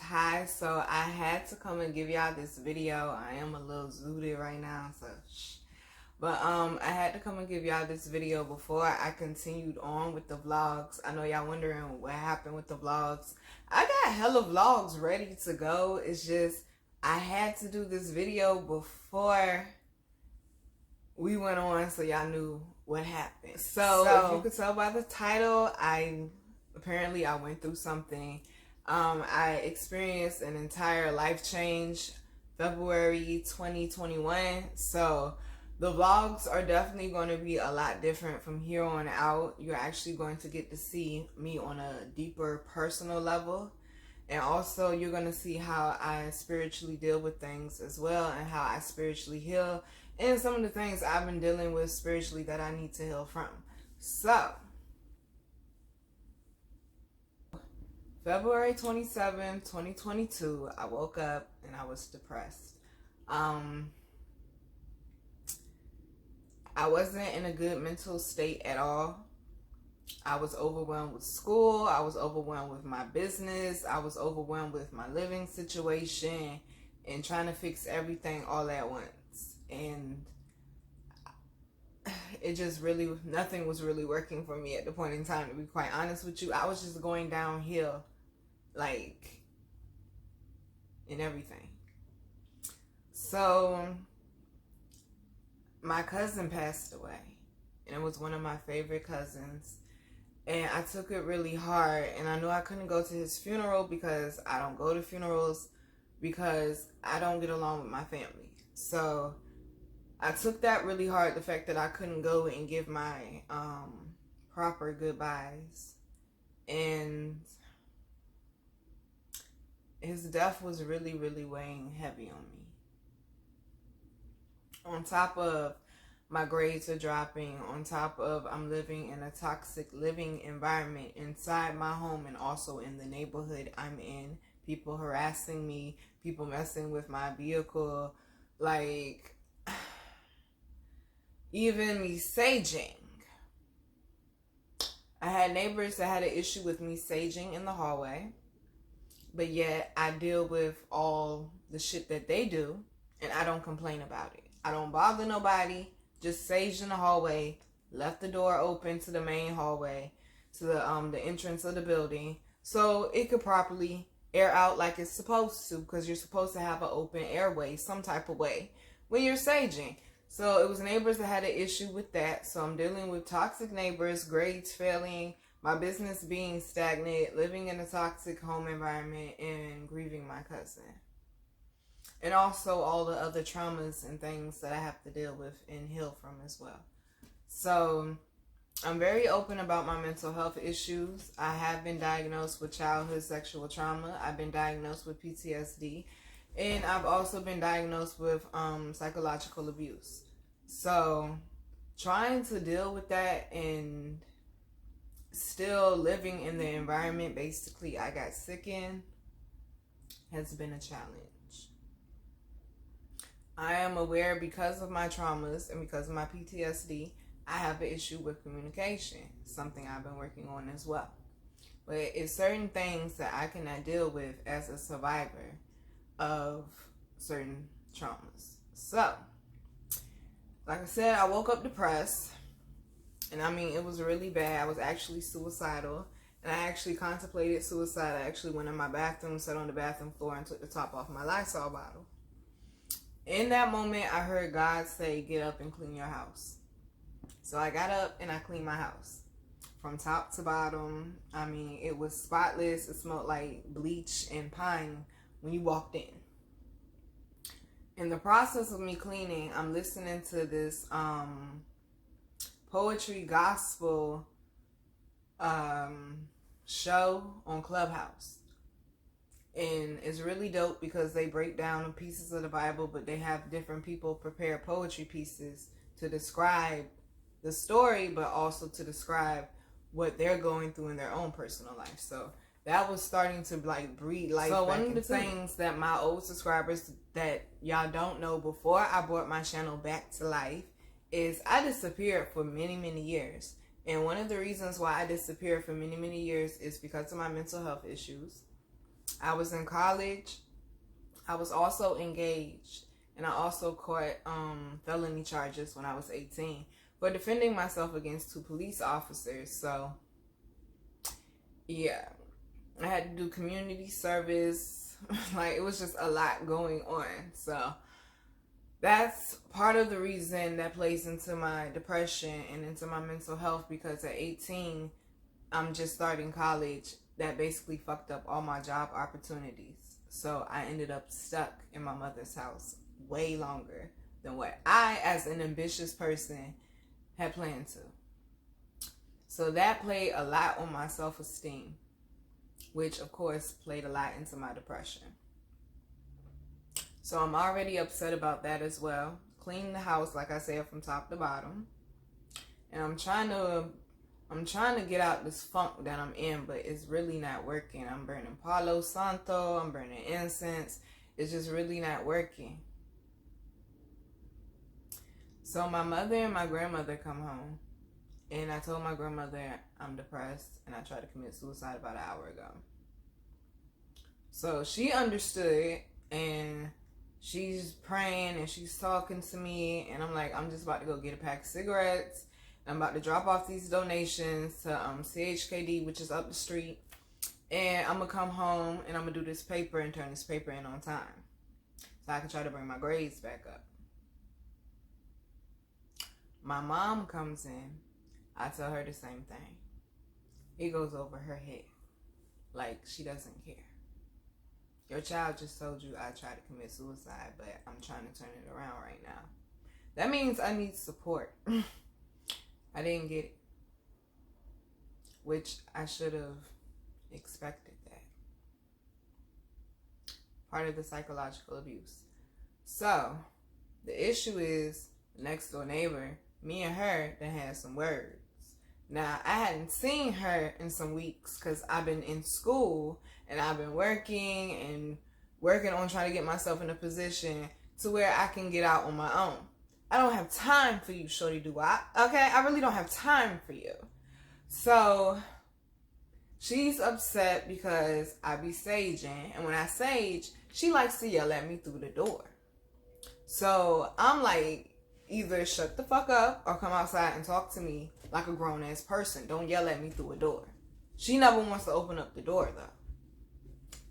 Hi, so I had to come and give y'all this video. I am a little zooted right now, so shh. But I had to come and give y'all this video before I continued on with the vlogs. I know y'all wondering what happened with the vlogs. I got hella vlogs ready to go. It's just I had to do this video before we went on so y'all knew what happened. So if you could tell by the title, I went through something. I experienced an entire life change February 2021. So the vlogs are definitely going to be a lot different from here on out. You're actually going to get to see me on a deeper personal level. And also you're going to see how I spiritually deal with things as well, and how I spiritually heal, and some of the things I've been dealing with spiritually that I need to heal from. So February 27, 2022, I woke up and I was depressed. I wasn't in a good mental state at all. I was overwhelmed with school. I was overwhelmed with my business. I was overwhelmed with my living situation and trying to fix everything all at once. And it just really, nothing was really working for me at the point in time, to be quite honest with you. I was just going downhill, like, in everything. So my cousin passed away, and it was one of my favorite cousins, and I took it really hard. And I knew I couldn't go to his funeral because I don't go to funerals, because I don't get along with my family. So I took that really hard, the fact that I couldn't go and give my proper goodbyes. And his death was really, really weighing heavy on me. On top of my grades are dropping, on top of I'm living in a toxic living environment inside my home and also in the neighborhood I'm in. People harassing me, people messing with my vehicle, like even me saging. I had neighbors that had an issue with me saging in the hallway, but yet I deal with all the shit that they do and I don't complain about it. I don't bother nobody, just sage in the hallway, left the door open to the main hallway, to the entrance of the building, so it could properly air out like it's supposed to, because you're supposed to have an open airway some type of way when you're saging. So it was neighbors that had an issue with that. So I'm dealing with toxic neighbors, grades failing, my business being stagnant, living in a toxic home environment, and grieving my cousin. And also all the other traumas and things that I have to deal with and heal from as well. So I'm very open about my mental health issues. I have been diagnosed with childhood sexual trauma. I've been diagnosed with PTSD. And I've also been diagnosed with psychological abuse. So trying to deal with that and still living in the environment basically I got sick in has been a challenge. I am aware, because of my traumas and because of my PTSD, I have an issue with communication, something I've been working on as well. But it's certain things that I cannot deal with as a survivor of certain traumas. So, like I said, I woke up depressed, and I mean, it was really bad. I was actually suicidal, and I actually contemplated suicide. I actually went in my bathroom, sat on the bathroom floor, and took the top off my Lysol bottle. In that moment, I heard God say, get up and clean your house. So I got up and I cleaned my house from top to bottom. I mean, it was spotless. It smelled like bleach and pine when you walked in. in the process of me cleaning, I'm listening to this poetry gospel show on Clubhouse. And it's really dope because they break down pieces of the Bible, but they have different people prepare poetry pieces to describe the story, but also to describe what they're going through in their own personal life. So that was starting to like breathe life. So one of the things that my old subscribers that y'all don't know, before I brought my channel back to life, is I disappeared for many, many years. And one of the reasons why I disappeared for many, many years is because of my mental health issues. I was in college. I was also engaged. And I also caught felony charges when I was 18 for defending myself against 2 police officers. So, yeah. I had to do community service. Like, it was just a lot going on. So, that's part of the reason that plays into my depression and into my mental health, because at 18, I'm just starting college. That basically fucked up all my job opportunities. So I ended up stuck in my mother's house way longer than what I, as an ambitious person, had planned to. So that played a lot on my self-esteem, which of course played a lot into my depression. So I'm already upset about that as well. Cleaning the house, like I said, from top to bottom. And I'm trying to get out this funk that I'm in, but it's really not working. I'm burning Palo Santo, I'm burning incense. It's just really not working. So my mother and my grandmother come home, and I told my grandmother I'm depressed and I tried to commit suicide about an hour ago. So she understood, and she's praying and she's talking to me, and I'm like, I'm just about to go get a pack of cigarettes. I'm about to drop off these donations to CHKD, which is up the street. And I'm going to come home and I'm going to do this paper and turn this paper in on time, so I can try to bring my grades back up. My mom comes in. I tell her the same thing. It goes over her head. Like, she doesn't care. Your child just told you I tried to commit suicide, but I'm trying to turn it around right now. That means I need support. I didn't get it, which I should have expected that. Part of the psychological abuse. So, the issue is, the next door neighbor, me and her, that had some words. Now, I hadn't seen her in some weeks because I've been in school and I've been working on trying to get myself in a position to where I can get out on my own. I don't have time for you, shorty do-wop. Okay? I really don't have time for you. So, she's upset because I be saging. And when I sage, she likes to yell at me through the door. So, I'm like, either shut the fuck up or come outside and talk to me like a grown-ass person. Don't yell at me through a door. She never wants to open up the door, though.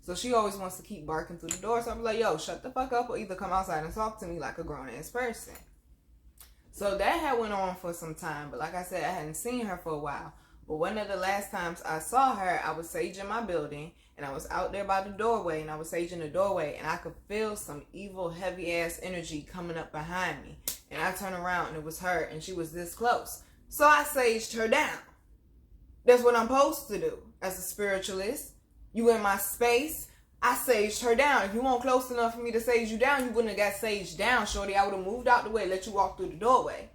So, she always wants to keep barking through the door. So, I'm like, yo, shut the fuck up or either come outside and talk to me like a grown-ass person. So that had went on for some time, but like I said, I hadn't seen her for a while. But one of the last times I saw her, I was saging my building, and I was out there by the doorway, and I was saging the doorway, and I could feel some evil, heavy-ass energy coming up behind me. And I turned around, and it was her, and she was this close. So I saged her down. That's what I'm supposed to do as a spiritualist. You in my space, I saged her down. If you weren't close enough for me to sage you down, you wouldn't have got saged down, shorty. I would have moved out the way, let you walk through the doorway.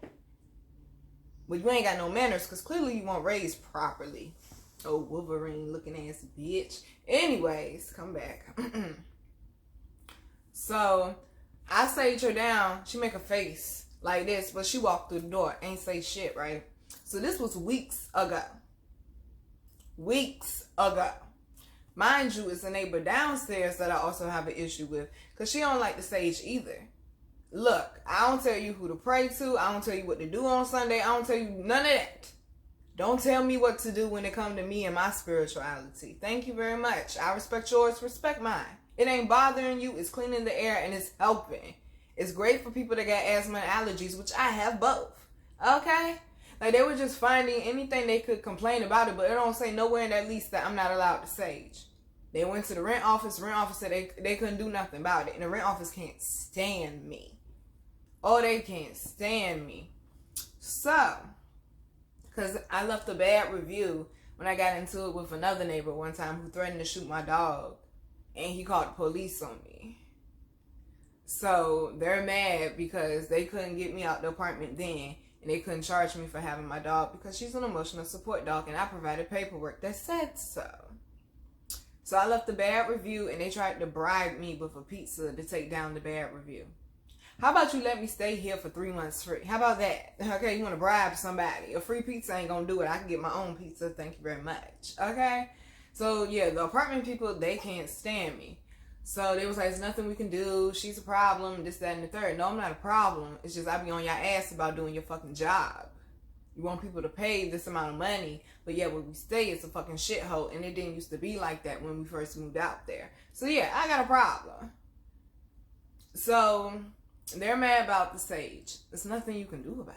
But you ain't got no manners, because clearly you weren't raised properly. Oh, Wolverine looking ass bitch. Anyways, come back. So, I saged her down. She make a face like this, but she walked through the door. Ain't say shit, right? So, this was weeks ago. Weeks ago. Mind you, it's a neighbor downstairs that I also have an issue with, because she don't like the sage either. Look, I don't tell you who to pray to. I don't tell you what to do on Sunday. I don't tell you none of that. Don't tell me what to do when it comes to me and my spirituality. Thank you very much. I respect yours, respect mine. It ain't bothering you. It's cleaning the air and it's helping. It's great for people that got asthma and allergies, which I have both. Okay? Like, they were just finding anything they could complain about it, but it don't say nowhere in that lease that I'm not allowed to sage. They went to the rent office. The rent office said they couldn't do nothing about it. And the rent office can't stand me. Oh, they can't stand me. So, because I left a bad review when I got into it with another neighbor one time who threatened to shoot my dog. And he called the police on me. So, they're mad because they couldn't get me out the apartment then. And they couldn't charge me for having my dog because she's an emotional support dog. And I provided paperwork that said so. So I left a bad review and they tried to bribe me with a pizza to take down the bad review. How about you let me stay here for 3 months free? How about that? Okay, you want to bribe somebody. A free pizza ain't going to do it. I can get my own pizza. Thank you very much. Okay? So, yeah, the apartment people, they can't stand me. So they was like, there's nothing we can do. She's a problem, this, that, and the third. No, I'm not a problem. It's just I be on your ass about doing your fucking job. You want people to pay this amount of money, but yeah, where we stay, it's a fucking shithole, and it didn't used to be like that when we first moved out there. So yeah, I got a problem. So they're mad about the sage. There's nothing you can do about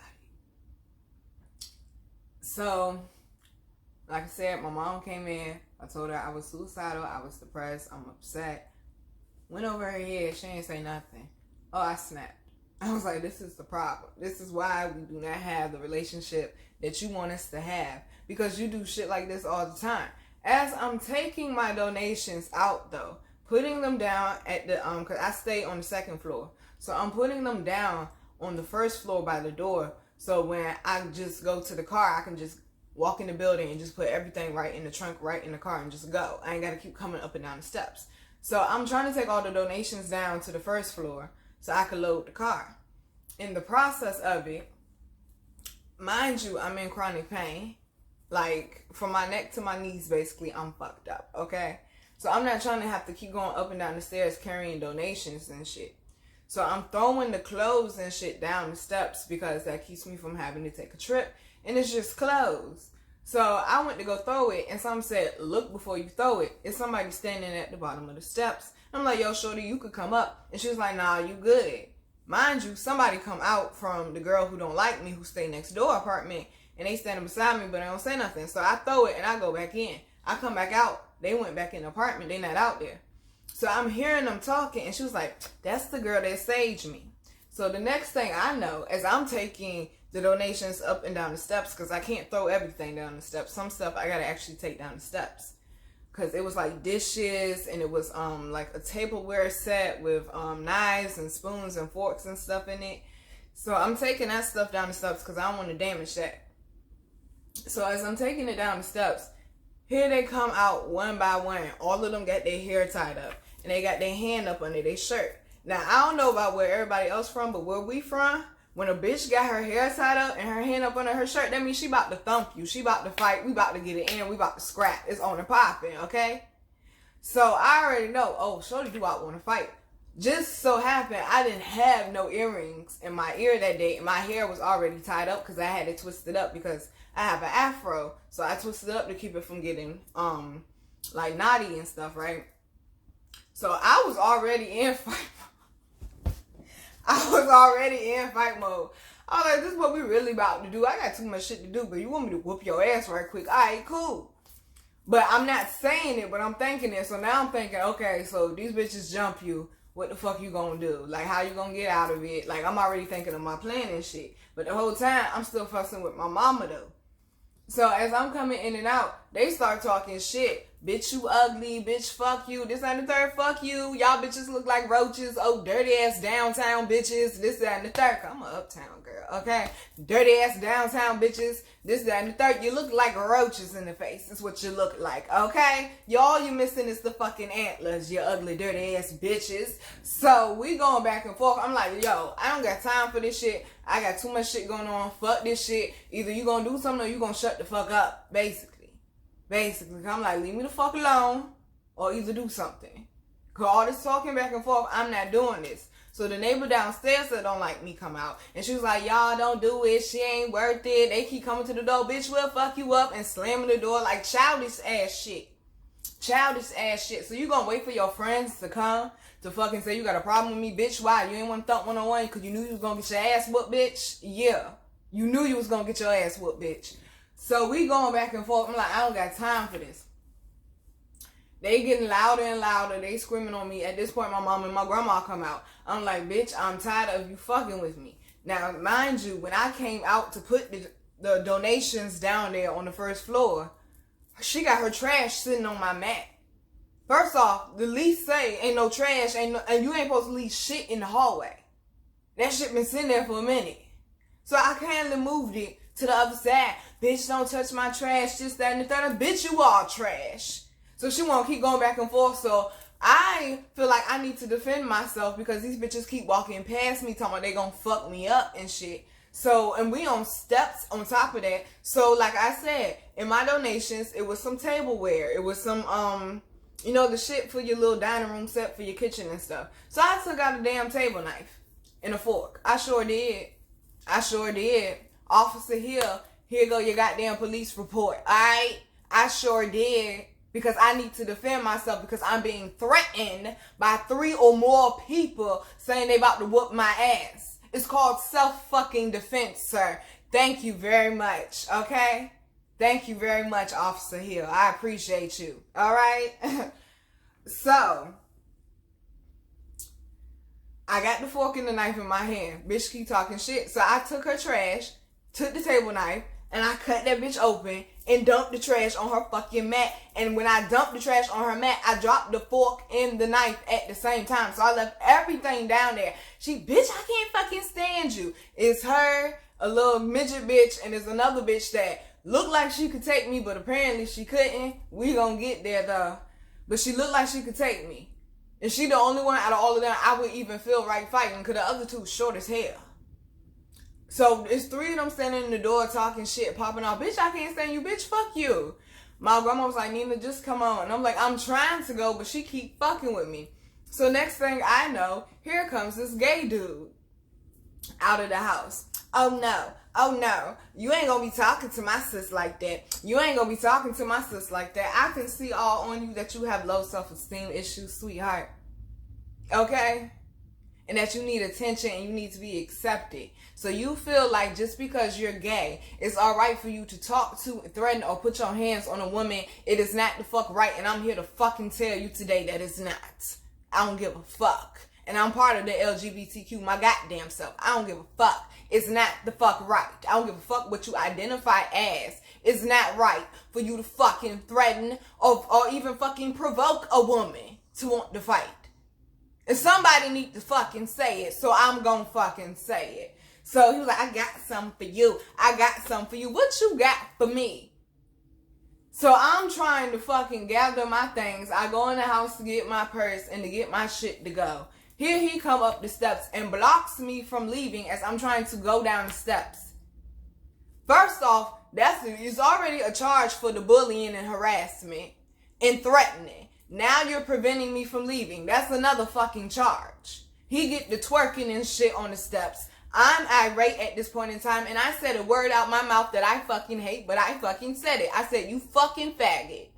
it. So, like I said, my mom came in. I told her I was suicidal. I was depressed. I'm upset. Went over her head. She ain't say nothing. Oh, I snapped. I was like, this is the problem. This is why we do not have the relationship that you want us to have. Because you do shit like this all the time. As I'm taking my donations out, though, putting them down at the, because I stay on the second floor. So I'm putting them down on the first floor by the door. So when I just go to the car, I can just walk in the building and just put everything right in the trunk, right in the car and just go. I ain't got to keep coming up and down the steps. So I'm trying to take all the donations down to the first floor so I could load the car. In the process of it, mind you, I'm in chronic pain. Like, from my neck to my knees, basically, I'm fucked up, okay? So I'm not trying to have to keep going up and down the stairs carrying donations and shit. So I'm throwing the clothes and shit down the steps because that keeps me from having to take a trip. And it's just clothes. So I went to go throw it, and some said, look before you throw it. It's somebody standing at the bottom of the steps. I'm like, yo, shorty, you could come up. And she was like, nah, you good. Mind you, somebody come out from the girl who don't like me, who stay next door apartment, and they standing beside me, but they don't say nothing. So I throw it, and I go back in. I come back out. They went back in the apartment. They not out there. So I'm hearing them talking, and she was like, that's the girl that saged me. So the next thing I know, as I'm taking the donations up and down the steps, because I can't throw everything down the steps. Some stuff I got to actually take down the steps. Because it was like dishes, and it was like a tableware set with knives and spoons and forks and stuff in it. So I'm taking that stuff down the steps because I don't want to damage that. So as I'm taking it down the steps, here they come out one by one. All of them got their hair tied up, and they got their hand up under their shirt. Now, I don't know about where everybody else from, but where we from, when a bitch got her hair tied up and her hand up under her shirt, that means she about to thump you. She about to fight. We about to get it in. We about to scrap. It's on and popping, okay? So I already know, oh, shorty do I want to fight. Just so happened, I didn't have no earrings in my ear that day. And my hair was already tied up because I had to twist it up because I have an afro. So I twisted it up to keep it from getting, like, naughty and stuff, right? So I was already in fight mode. I was like, this is what we really about to do. I got too much shit to do, but you want me to whoop your ass right quick. All right, cool. But I'm not saying it, but I'm thinking it. So now I'm thinking, okay, so these bitches jump you. What the fuck you gonna do? Like, how you gonna get out of it? Like, I'm already thinking of my plan and shit. But the whole time, I'm still fussing with my mama, though. So as I'm coming in and out, they start talking shit. Bitch, you ugly. Bitch, fuck you. This and the third, fuck you. Y'all bitches look like roaches. Oh, dirty ass downtown bitches. This, that, and the third. I'm an uptown girl, okay? Dirty ass downtown bitches. This, that, and the third. You look like roaches in the face. That's what you look like, okay? All you missing is the fucking antlers, you ugly, dirty ass bitches. So we going back and forth. I'm like, yo, I don't got time for this shit. I got too much shit going on. Fuck this shit. Either you gonna do something or you gonna shut the fuck up, basically. I'm like, leave me the fuck alone or either do something. Because all this talking back and forth, I'm not doing this. So the neighbor downstairs that don't like me come out. And she was like, y'all don't do it. She ain't worth it. They keep coming to the door. Bitch, we'll fuck you up and slamming the door like childish ass shit. Childish ass shit. So you gonna wait for your friends to come to fucking say you got a problem with me, bitch? Why? You ain't want to thump 1-on-1 because you knew you was gonna get your ass whooped, bitch? Yeah. You knew you was gonna get your ass whooped, bitch. So we going back and forth. I'm like, I don't got time for this. They getting louder and louder. They screaming on me. At this point, my mom and my grandma come out. I'm like, bitch, I'm tired of you fucking with me. Now, mind you, when I came out to put the donations down there on the first floor, she got her trash sitting on my mat. First off, the lease say ain't no trash, and you ain't supposed to leave shit in the hallway. That shit been sitting there for a minute. So I kindly moved it to the other side. Bitch, don't touch my trash, this, that, and the third. Bitch, you all trash. So she won't keep going back and forth. So I feel like I need to defend myself because these bitches keep walking past me talking about they gonna fuck me up and shit. So, and we on steps on top of that. So, like I said, in my donations, it was some tableware. It was some, you know, the shit for your little dining room set for your kitchen and stuff. So I took out a damn table knife and a fork. I sure did. Officer here go your goddamn police report. Alright? I sure did. Because I need to defend myself because I'm being threatened by 3 or more people saying they about to whoop my ass. It's called self-fucking defense, sir. Thank you very much, okay? Thank you very much, Officer Hill. I appreciate you, alright? So, I got the fork and the knife in my hand. Bitch keep talking shit. So I took her trash, took the table knife, and I cut that bitch open and dumped the trash on her fucking mat. And when I dumped the trash on her mat, I dropped the fork and the knife at the same time. So I left everything down there. Bitch, I can't fucking stand you. It's her, a little midget bitch, and there's another bitch that looked like she could take me, but apparently she couldn't. We gonna get there though. But she looked like she could take me. And she the only one out of all of them I would even feel right fighting, because the other two short as hell. So, it's 3 of them standing in the door talking shit, popping off. Bitch, I can't stand you. Bitch, fuck you. My grandma was like, Nina, just come on. And I'm like, I'm trying to go, but she keep fucking with me. So, next thing I know, here comes this gay dude out of the house. Oh, no. You ain't gonna be talking to my sis like that. I can see all on you that you have low self-esteem issues, sweetheart. Okay? And that you need attention and you need to be accepted. So you feel like just because you're gay, it's alright for you to talk to, threaten, or put your hands on a woman. It is not the fuck right. And I'm here to fucking tell you today that it's not. I don't give a fuck. And I'm part of the LGBTQ, my goddamn self. I don't give a fuck. It's not the fuck right. I don't give a fuck what you identify as. It's not right for you to fucking threaten or even fucking provoke a woman to want to fight. And somebody need to fucking say it, so I'm gonna fucking say it. So he was like, I got something for you. What you got for me? So I'm trying to fucking gather my things. I go in the house to get my purse and to get my shit to go. Here he come up the steps and blocks me from leaving as I'm trying to go down the steps. First off, it's already a charge for the bullying and harassment and threatening. Now you're preventing me from leaving. That's another fucking charge. He get the twerking and shit on the steps. I'm irate at this point in time, and I said a word out my mouth that I fucking hate, but I fucking said it. I said, you fucking faggot.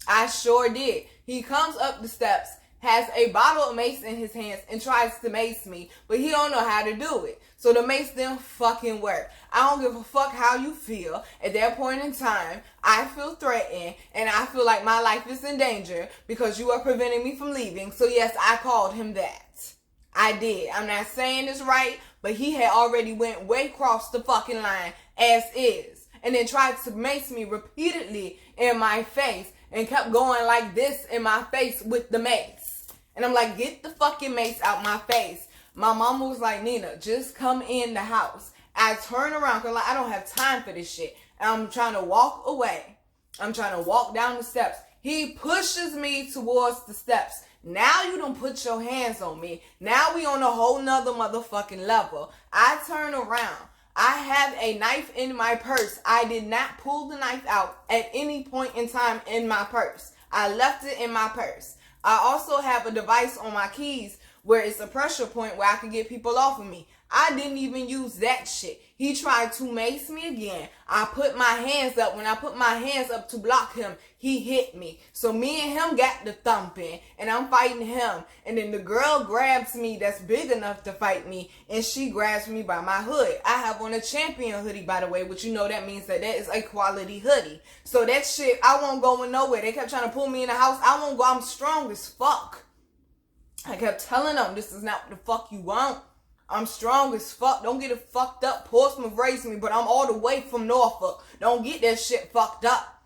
I sure did. He comes up the steps, has a bottle of mace in his hands, and tries to mace me, but he don't know how to do it. So the mace didn't fucking work. I don't give a fuck how you feel. At that point in time, I feel threatened, and I feel like my life is in danger because you are preventing me from leaving. So yes, I called him that. I did. I'm not saying this right, but he had already went way across the fucking line as is. And then tried to mace me repeatedly in my face and kept going like this in my face with the mace. And I'm like, get the fucking mace out my face. My mama was like, Nina, just come in the house. I turn around because like, I don't have time for this shit. And I'm trying to walk away. I'm trying to walk down the steps. He pushes me towards the steps. Now you don't put your hands on me. Now we on a whole nother motherfucking level. I turn around. I have a knife in my purse. I did not pull the knife out at any point in time in my purse. I left it in my purse. I also have a device on my keys where it's a pressure point where I could get people off of me. I didn't even use that shit. He tried to mace me again. I put my hands up. When I put my hands up to block him, he hit me. So me and him got the thumping, and I'm fighting him. And then the girl grabs me that's big enough to fight me, and she grabs me by my hood. I have on a champion hoodie, by the way, which you know that means that is a quality hoodie. So that shit, I won't go nowhere. They kept trying to pull me in the house. I won't go. I'm strong as fuck. I kept telling them, this is not what the fuck you want. I'm strong as fuck. Don't get it fucked up. Portsmouth raised me, but I'm all the way from Norfolk. Don't get that shit fucked up.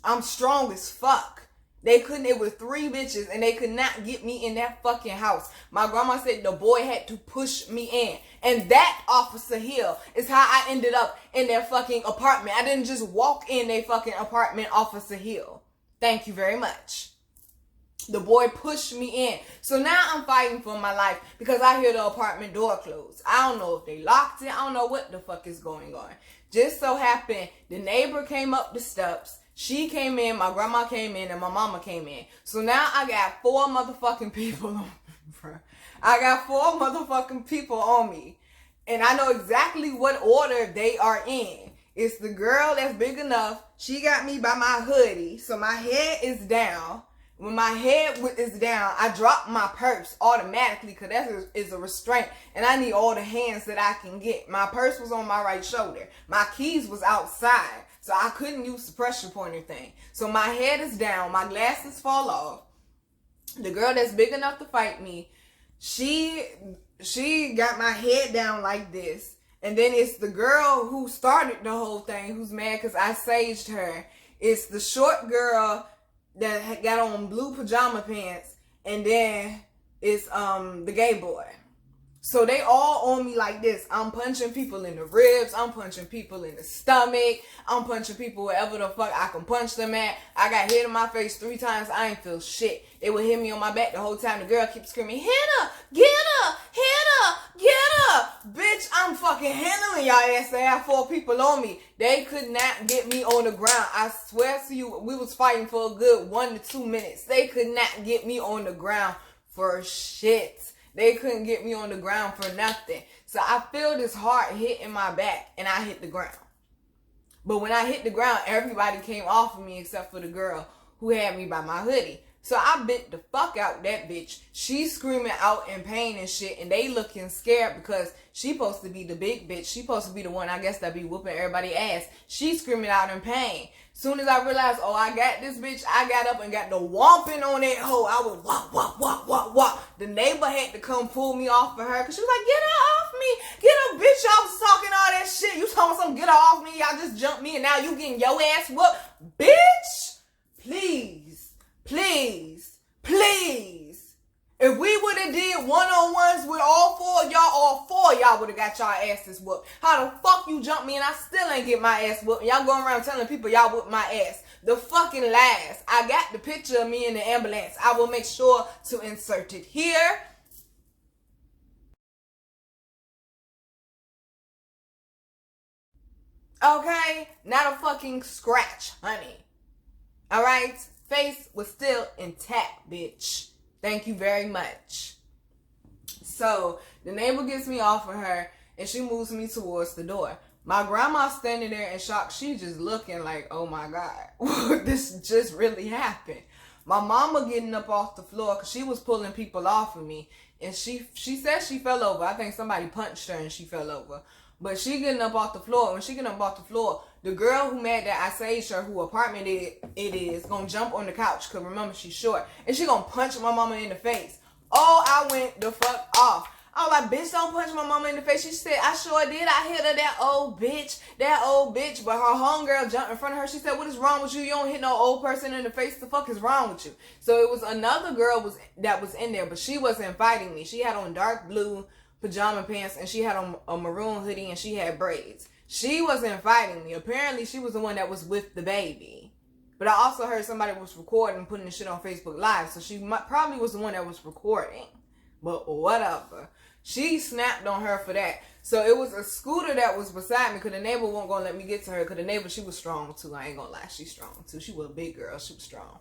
I'm strong as fuck. They couldn't, it was 3 bitches, and they could not get me in that fucking house. My grandma said the boy had to push me in. And that, Officer Hill, is how I ended up in their fucking apartment. I didn't just walk in their fucking apartment, Officer Hill. Thank you very much. The boy pushed me in. So now I'm fighting for my life because I hear the apartment door close. I don't know if they locked it. I don't know what the fuck is going on. Just so happened, the neighbor came up the steps. She came in, my grandma came in, and my mama came in. So now I got 4 motherfucking people on me, bro. I got 4 motherfucking people on me. And I know exactly what order they are in. It's the girl that's big enough. She got me by my hoodie. So my head is down. When my head is down, I drop my purse automatically because that is a restraint. And I need all the hands that I can get. My purse was on my right shoulder. My keys was outside. So I couldn't use the pressure pointer thing. So my head is down. My glasses fall off. The girl that's big enough to fight me, she got my head down like this. And then it's the girl who started the whole thing who's mad because I saged her. It's the short girl that got on blue pajama pants, and then it's the gay boy. So they all on me like this. I'm punching people in the ribs. I'm punching people in the stomach. I'm punching people wherever the fuck I can punch them at. I got hit in my face 3 times. I ain't feel shit. They would hit me on my back the whole time. The girl keeps screaming, hit her, get her, hit her, get her. Bitch, I'm fucking handling y'all ass. They have 4 people on me. They could not get me on the ground. I swear to you, we was fighting for a good 1 to 2 minutes. They could not get me on the ground for shit. They couldn't get me on the ground for nothing. So I feel this hard hit in my back, and I hit the ground. But when I hit the ground, everybody came off of me except for the girl who had me by my hoodie. So I bit the fuck out that bitch. She's screaming out in pain and shit, and they looking scared because she supposed to be the big bitch. She supposed to be the one, I guess, that be whooping everybody's ass. She's screaming out in pain. Soon as I realized, oh, I got this bitch, I got up and got the whomping on that hoe. I was whop, whop, whop, whop, whop. The neighbor had to come pull me off of her because she was like, get her off me. Get her, bitch. Y'all was talking all that shit. You talking something, get her off me. Y'all just jumped me and now you getting your ass whooped. Bitch, please, please, please. If we would have did one-on-ones with all 4 of y'all, all 4 of y'all would have got y'all asses whooped. How the fuck you jump me and I still ain't get my ass whooped? Y'all going around telling people y'all whooped my ass. The fucking lies. I got the picture of me in the ambulance. I will make sure to insert it here. Okay? Not a fucking scratch, honey. Alright? Face was still intact, bitch. Thank you very much. So, the neighbor gets me off of her, and she moves me towards the door. My grandma's standing there in shock. She just looking like, oh my God, this just really happened. My mama getting up off the floor, because she was pulling people off of me, and she said she fell over. I think somebody punched her, and she fell over. But she getting up off the floor. When she getting up off the floor, the girl who mad that I saged her, who apartment it is, gonna jump on the couch, because remember, she's short. And she gonna punch my mama in the face. Oh, I went the fuck off. I was like, bitch, don't punch my mama in the face. She said, I sure did. I hit her, that old bitch. But her homegirl jumped in front of her. She said, what is wrong with you? You don't hit no old person in the face. The fuck is wrong with you? So it was another girl that was in there, but she wasn't fighting me. She had on dark blue pajama pants, and she had on a maroon hoodie, and she had braids. She wasn't fighting me. Apparently, she was the one that was with the baby. But I also heard somebody was recording and putting this shit on Facebook Live, so she probably was the one that was recording. But whatever. She snapped on her for that. So it was a scooter that was beside me, because the neighbor wasn't going to let me get to her, because the neighbor, she was strong too. I ain't going to lie, she's strong too. She was a big girl. She was strong.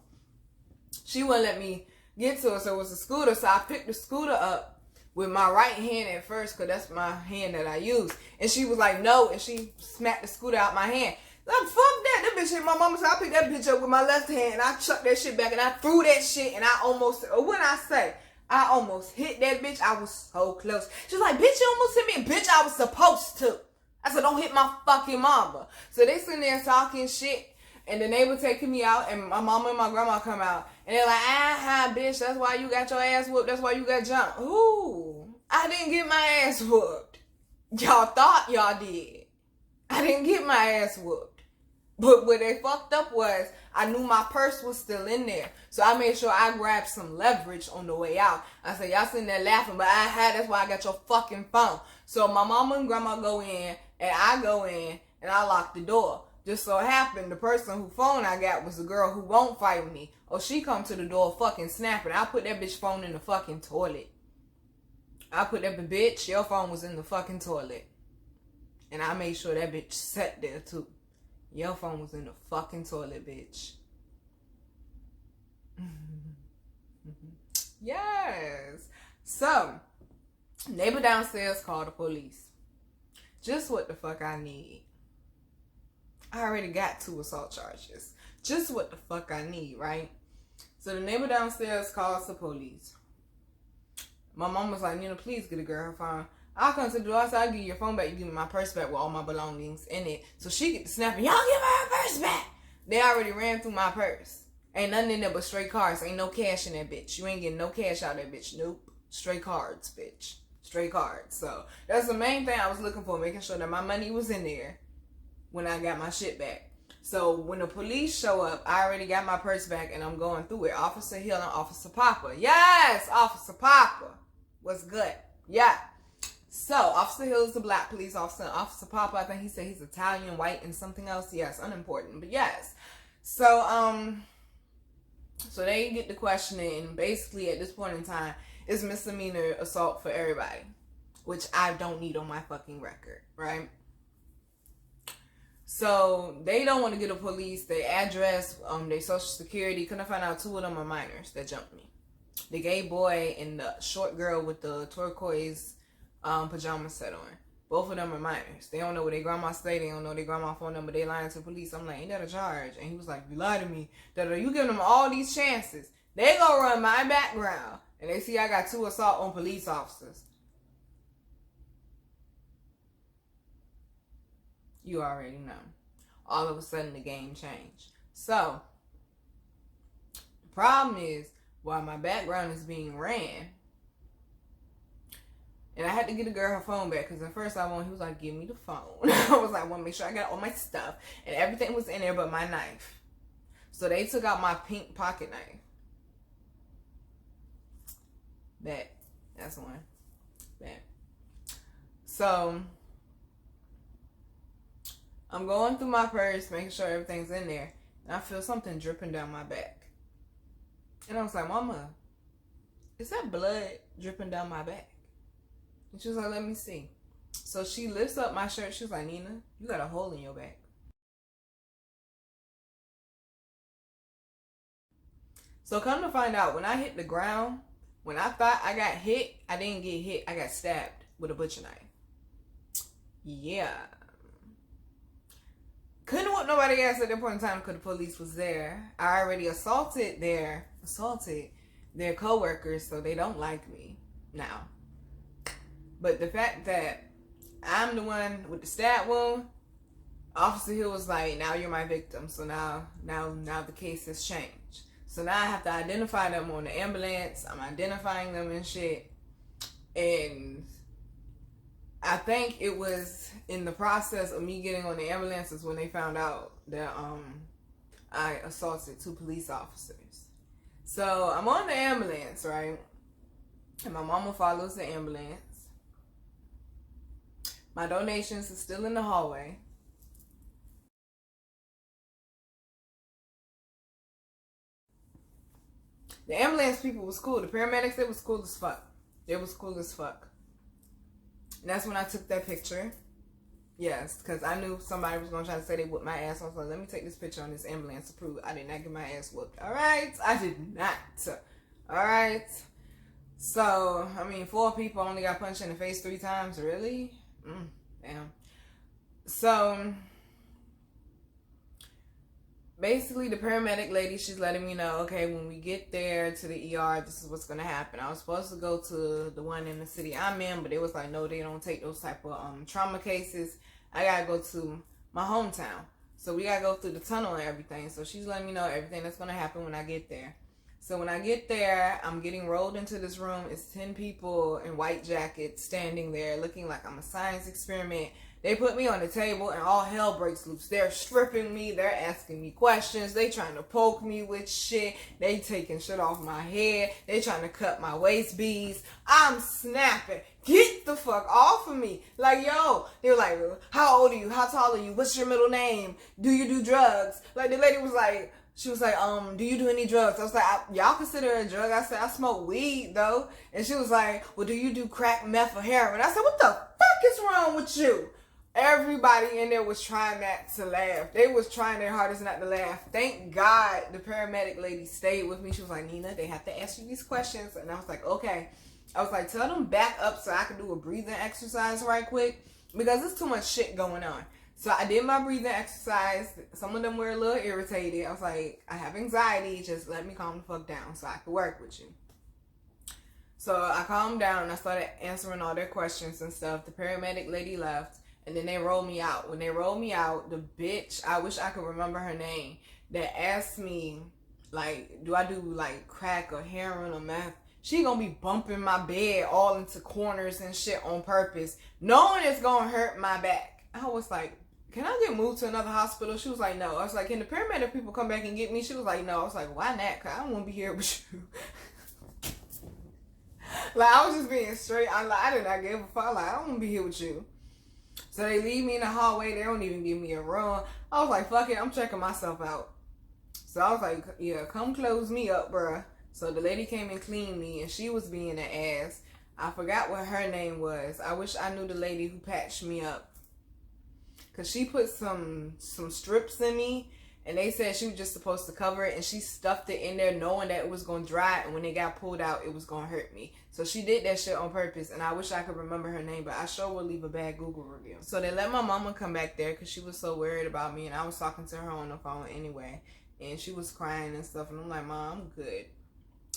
She wouldn't let me get to her, so it was a scooter. So I picked the scooter up, with my right hand at first, because that's my hand that I use. And she was like, no, and she smacked the scooter out my hand. Like, fuck that. That bitch hit my mama, so I picked that bitch up with my left hand, and I chucked that shit back, and I threw that shit, and I almost hit that bitch. I was so close. She was like, bitch, you almost hit me. Bitch, I was supposed to. I said, don't hit my fucking mama. So they sitting there talking shit, and the neighbor taking me out, and my mama and my grandma come out, and they're like, bitch, that's why you got your ass whooped. That's why you got jumped. Ooh, I didn't get my ass whooped. Y'all thought y'all did. I didn't get my ass whooped. But what they fucked up was, I knew my purse was still in there. So I made sure I grabbed some leverage on the way out. I said, y'all sitting there laughing, but that's why I got your fucking phone. So my mama and grandma go in, and I go in, and I lock the door. Just so happened, the person whose phone I got was the girl who won't fight with me. Oh, she come to the door fucking snapping. I put that bitch phone in the fucking toilet. I put that bitch, your phone was in the fucking toilet. And I made sure that bitch sat there too. Your phone was in the fucking toilet, bitch. Yes. So, neighbor downstairs called the police. Just what the fuck I need. I already got 2 assault charges. Just what the fuck I need, right? So the neighbor downstairs calls the police. My mom was like, Nina, please get a girl her phone. I'll come to the door, so I'll give you your phone back. You give me my purse back with all my belongings in it. So she get to snapping, y'all give her her purse back. They already ran through my purse. Ain't nothing in there but straight cards. Ain't no cash in that bitch. You ain't getting no cash out of that bitch. Nope. Straight cards, bitch. Straight cards. So that's the main thing I was looking for, making sure that my money was in there when I got my shit back. So when the police show up, I already got my purse back and I'm going through it. Officer Hill and Officer Papa. Yes, Officer Papa. What's good? Yeah. So, Officer Hill is the black police officer. Officer Papa, I think he said he's Italian, white, and something else. Yes, unimportant, but yes. So, so they get the questioning, and basically at this point in time, it's misdemeanor assault for everybody, which I don't need on my fucking record, right? So, they don't want to get the police, their address, their social security. Couldn't find out 2 of them are minors that jumped me. The gay boy and the short girl with the turquoise pajama set on. Both of them are minors. They don't know where their grandma stay. They don't know their grandma phone number. They lying to the police. I'm like, ain't that a charge? And he was like, you lie to me. You giving them all these chances. They gonna run my background. And they see I got 2 assault on police officers. You already know. All of a sudden the game changed. So, the problem is, while my background is being ran, and I had to get the girl her phone back, because at first he was like, give me the phone. I was like, I want to make sure I got all my stuff. And everything was in there but my knife. So they took out my pink pocket knife. That's one. So, I'm going through my purse, making sure everything's in there. And I feel something dripping down my back. And I was like, Mama, is that blood dripping down my back? And she was like, let me see. So she lifts up my shirt. She was like, Nina, you got a hole in your back. So come to find out, when I hit the ground, when I thought I got hit, I didn't get hit. I got stabbed with a butcher knife. Yeah. Couldn't whoop nobody else at that point in time because the police was there. I already assaulted their co-workers, so they don't like me now. But the fact that I'm the one with the stab wound, Officer Hill was like, now you're my victim. So now the case has changed. So now I have to identify them on the ambulance. I'm identifying them and shit. And I think it was in the process of me getting on the ambulances when they found out that I assaulted 2 police officers. So I'm on the ambulance, right? And my mama follows the ambulance. My donations are still in the hallway. The ambulance people was cool. The paramedics, they was cool as fuck. They was cool as fuck. And that's when I took that picture. Yes, because I knew somebody was going to try to say they whooped my ass. I was like, let me take this picture on this ambulance to prove I did not get my ass whooped. All right? I did not. All right? So, I mean, 4 people only got punched in the face 3 times. Really? Damn. So, basically, the paramedic lady, she's letting me know, okay, when we get there to the ER, this is what's going to happen. I was supposed to go to the one in the city I'm in, but it was like, no, they don't take those type of trauma cases. I got to go to my hometown. So, we got to go through the tunnel and everything. So, she's letting me know everything that's going to happen when I get there. So when I get there, I'm getting rolled into this room. It's 10 people in white jackets standing there looking like I'm a science experiment. They put me on the table and all hell breaks loose. They're stripping me. They're asking me questions. They trying to poke me with shit. They taking shit off my head. They trying to cut my waist beads. I'm snapping. Get the fuck off of me. Like, yo. They were like, how old are you? How tall are you? What's your middle name? Do you do drugs? Like, the lady was like, she was like, do you do any drugs? I was like, y'all consider it a drug? I said, I smoke weed, though. And she was like, well, do you do crack, meth, or heroin? I said, what the fuck is wrong with you? Everybody in there was trying not to laugh. They was trying their hardest not to laugh. Thank God the paramedic lady stayed with me. She was like, Nina, they have to ask you these questions. And I was like, okay. I was like, tell them back up so I can do a breathing exercise right quick. Because there's too much shit going on. So I did my breathing exercise. Some of them were a little irritated. I was like, I have anxiety. Just let me calm the fuck down so I can work with you. So I calmed down and I started answering all their questions and stuff. The paramedic lady left and then they rolled me out. When they rolled me out, the bitch, I wish I could remember her name, that asked me, like, do I do like crack or heroin or meth? She gonna be bumping my bed all into corners and shit on purpose, knowing it's gonna hurt my back. I was like, can I get moved to another hospital? She was like, no. I was like, can the paramedic people come back and get me? She was like, no. I was like, why not? Because I don't want to be here with you. Like, I was just being straight. I did not give a fuck. Like, I don't want to be here with you. So they leave me in the hallway. They don't even give me a room. I was like, fuck it. I'm checking myself out. So I was like, yeah, come close me up, bruh. So the lady came and cleaned me, and she was being an ass. I forgot what her name was. I wish I knew the lady who patched me up. Because she put some strips in me, and they said she was just supposed to cover it, and she stuffed it in there knowing that it was going to dry, and when it got pulled out, it was going to hurt me. So she did that shit on purpose, and I wish I could remember her name, but I sure will leave a bad Google review. So they let my mama come back there because she was so worried about me, and I was talking to her on the phone anyway, and she was crying and stuff, and I'm like, Mom, I'm good.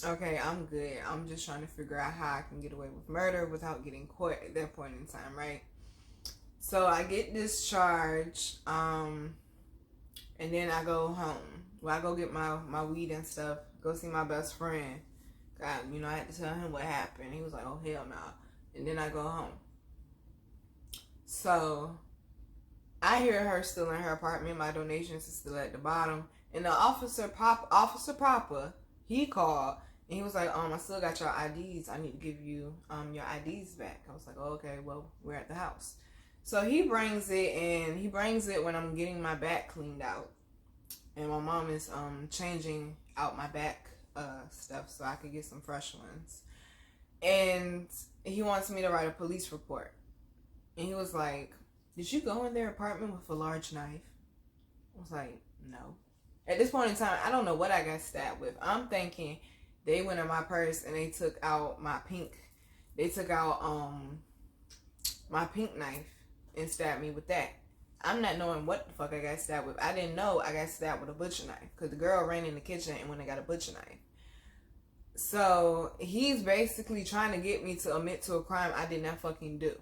Okay, I'm good. I'm just trying to figure out how I can get away with murder without getting caught at that point in time, right? So I get discharged, and then I go home. Well, I go get my weed and stuff, go see my best friend. God, I had to tell him what happened. He was like, oh, hell no. And then I go home. So I hear her still in her apartment. My donations is still at the bottom. And the Officer Papa, he called, and he was like, I still got your IDs. I need to give you your IDs back. I was like, oh, okay, well, we're at the house. So he brings it when I'm getting my back cleaned out. And my mom is changing out my back stuff so I could get some fresh ones. And he wants me to write a police report. And he was like, did you go in their apartment with a large knife? I was like, no. At this point in time, I don't know what I got stabbed with. I'm thinking they went in my purse and they took out my pink knife and stabbed me with that. I'm not knowing what the fuck I got stabbed with. I didn't know I got stabbed with a butcher knife because the girl ran in the kitchen and went and got a butcher knife. So he's basically trying to get me to admit to a crime I did not fucking do,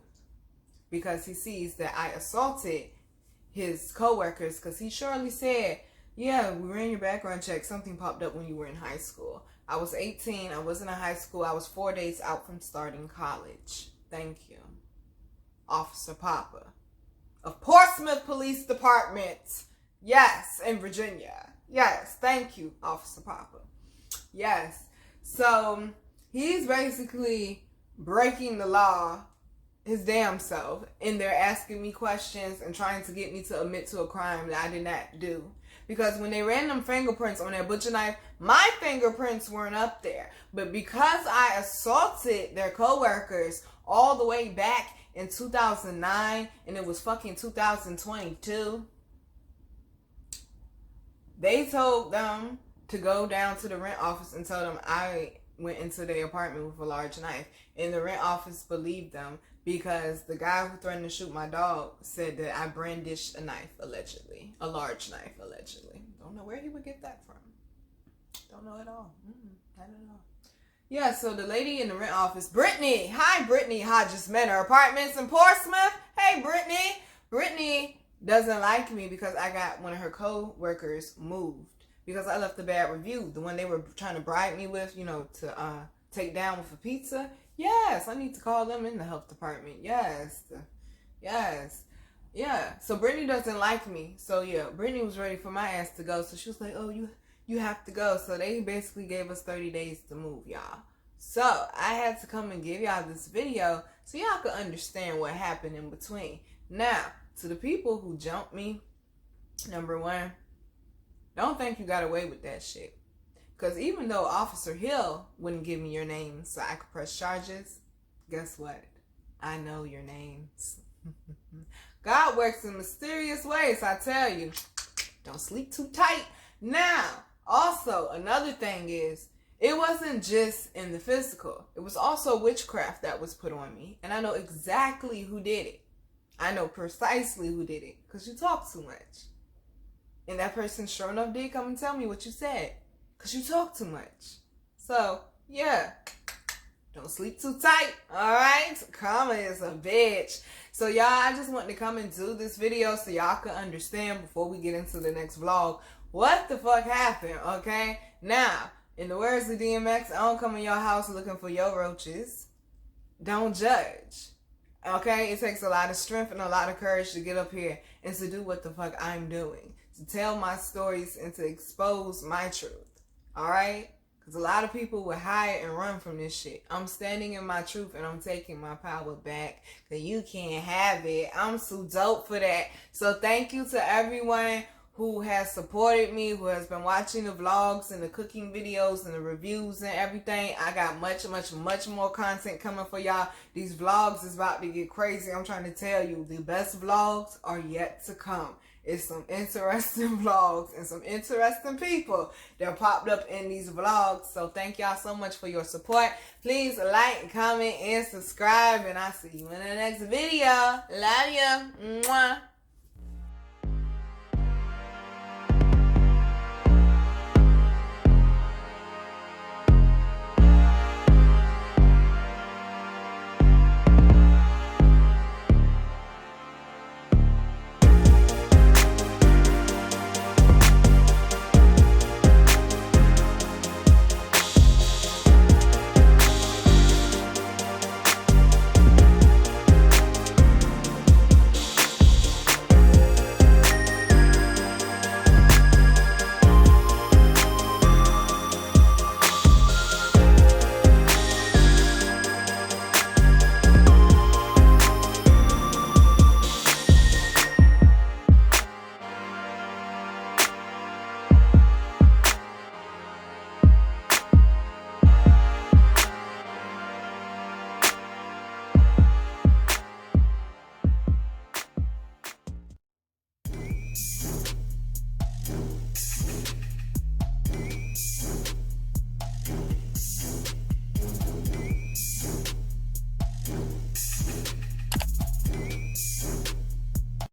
because he sees that I assaulted his coworkers, because he surely said, yeah, we ran your background check. Something popped up when you were in high school. I was 18. I wasn't in high school. I was 4 days out from starting college. Thank you. Officer Papa of Portsmouth Police Department. Yes, in Virginia. Yes, thank you, Officer Papa. Yes. So he's basically breaking the law his damn self, and they're asking me questions and trying to get me to admit to a crime that I did not do. Because when they ran them fingerprints on that butcher knife, my fingerprints weren't up there. But because I assaulted their coworkers all the way back in 2009, and it was fucking 2022, they told them to go down to the rent office and tell them I went into their apartment with a large knife. And the rent office believed them because the guy who threatened to shoot my dog said that I brandished a knife, allegedly. A large knife, allegedly. Don't know where he would get that from. Don't know at all. I don't know. Yeah, so the lady in the rent office, Brittany. Hi, Brittany. I just met her apartments in Portsmouth. Hey, Brittany. Brittany doesn't like me because I got one of her co-workers moved because I left a bad review. The one they were trying to bribe me with, to take down with a pizza. Yes, I need to call them in the health department. Yes. Yeah. So Brittany doesn't like me. So yeah, Brittany was ready for my ass to go. So she was like, oh, you have to go. So they basically gave us 30 days to move, y'all. So I had to come and give y'all this video so y'all could understand what happened in between. Now, to the people who jumped me, number one, don't think you got away with that shit. Because even though Officer Hill wouldn't give me your name so I could press charges, guess what? I know your names. God works in mysterious ways, I tell you. Don't sleep too tight. Now, also, another thing is, it wasn't just in the physical. It was also witchcraft that was put on me. And I know exactly who did it. I know precisely who did it. Because you talk too much. And that person sure enough did come and tell me what you said. Because you talk too much. So, yeah. Don't sleep too tight. Alright? Karma is a bitch. So, y'all, I just wanted to come and do this video so y'all can understand before we get into the next vlog what the fuck happened, okay? Now, in the words of DMX, I don't come in your house looking for your roaches. Don't judge. Okay? It takes a lot of strength and a lot of courage to get up here and to do what the fuck I'm doing. To tell my stories and to expose my truth. Alright? Because a lot of people will hide and run from this shit. I'm standing in my truth and I'm taking my power back. Because you can't have it. I'm so dope for that. So thank you to everyone who has supported me, who has been watching the vlogs and the cooking videos and the reviews and everything. I got much more content coming for y'all. These vlogs is about to get crazy. I'm trying to tell you, the best vlogs are yet to come. It's some interesting vlogs and some interesting people that popped up in these vlogs. So thank y'all so much for your support. Please like, comment, and subscribe. And I'll see you in the next video. Love you. Mwah.